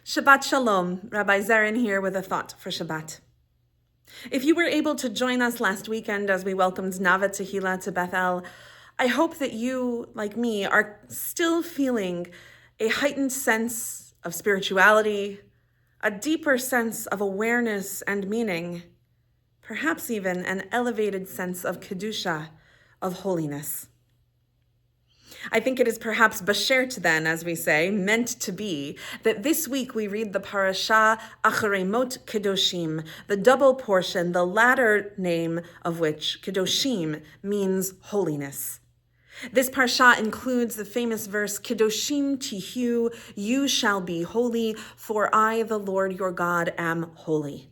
Shabbat Shalom, Rabbi Zerin here with a thought for Shabbat. If you were able to join us last weekend as we welcomed Nava Tehillah to Bethel, I hope that you, like me, are still feeling a heightened sense of spirituality, a deeper sense of awareness and meaning, perhaps even an elevated sense of Kedusha, of holiness. I think it is perhaps bashert then, as we say, meant to be, that this week we read the parasha Acharei Mot Kedoshim, the double portion, the latter name of which, Kedoshim, means holiness. This parsha includes the famous verse, Kedoshim Tihu, you shall be holy, for I, the Lord your God, am holy.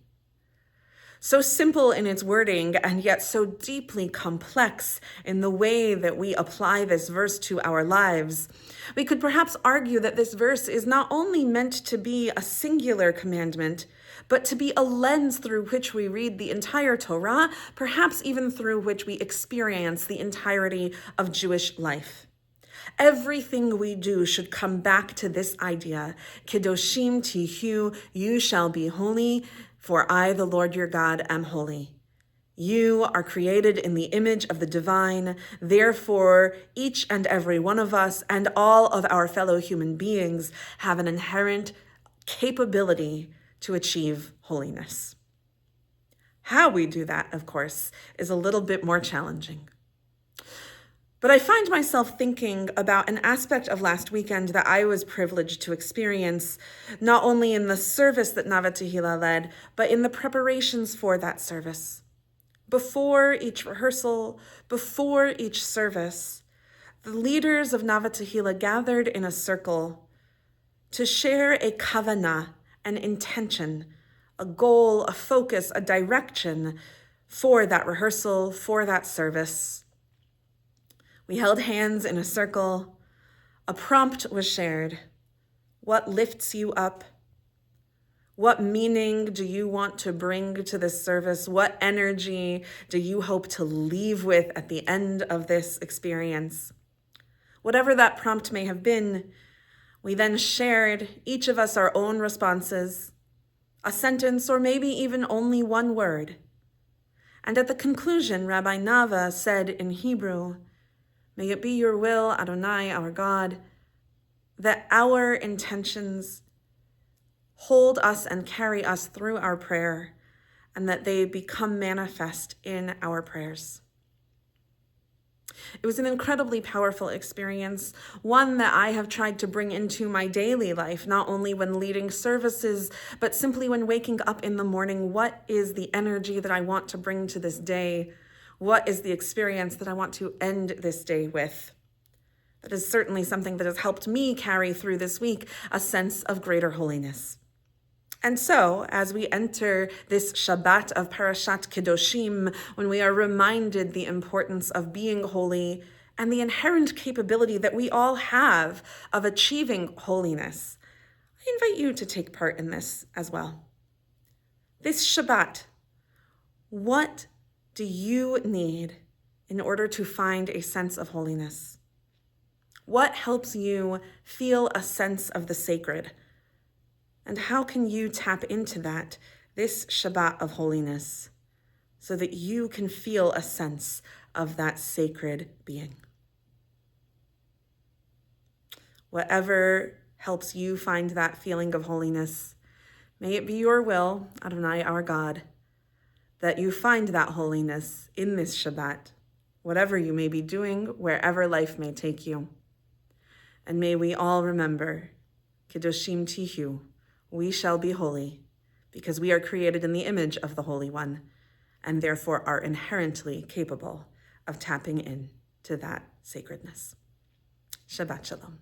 So simple in its wording and yet so deeply complex in the way that we apply this verse to our lives. We could perhaps argue that this verse is not only meant to be a singular commandment, but to be a lens through which we read the entire Torah, perhaps even through which we experience the entirety of Jewish life. Everything we do should come back to this idea, Kedoshim Tihu, you shall be holy, for I, the Lord your God, am holy. You are created in the image of the divine. Therefore, each and every one of us and all of our fellow human beings have an inherent capability to achieve holiness. How we do that, of course, is a little bit more challenging. But I find myself thinking about an aspect of last weekend that I was privileged to experience, not only in the service that Nava Tehillah led, but in the preparations for that service. Before each rehearsal, before each service, the leaders of Nava Tehillah gathered in a circle to share a kavanah, an intention, a goal, a focus, a direction for that rehearsal, for that service. We held hands in a circle. A prompt was shared. What lifts you up? What meaning do you want to bring to this service? What energy do you hope to leave with at the end of this experience? Whatever that prompt may have been, we then shared, each of us, our own responses, a sentence or maybe even only one word. And at the conclusion, Rabbi Nava said in Hebrew, "May it be your will, Adonai, our God, that our intentions hold us and carry us through our prayer, and that they become manifest in our prayers." It was an incredibly powerful experience, one that I have tried to bring into my daily life, not only when leading services, but simply when waking up in the morning. What is the energy that I want to bring to this day? What is the experience that I want to end this day with? That is certainly something that has helped me carry through this week a sense of greater holiness. And so, as we enter this Shabbat of Parashat Kedoshim, when we are reminded the importance of being holy and the inherent capability that we all have of achieving holiness, I invite you to take part in this as well. This Shabbat, what do you need in order to find a sense of holiness? What helps you feel a sense of the sacred? And how can you tap into that this Shabbat of holiness so that you can feel a sense of that sacred being? Whatever helps you find that feeling of holiness, may it be your will, Adonai, our God, that you find that holiness in this Shabbat, whatever you may be doing, wherever life may take you. And may we all remember, Kedoshim Tihu, we shall be holy, because we are created in the image of the Holy One, and therefore are inherently capable of tapping in to that sacredness. Shabbat Shalom.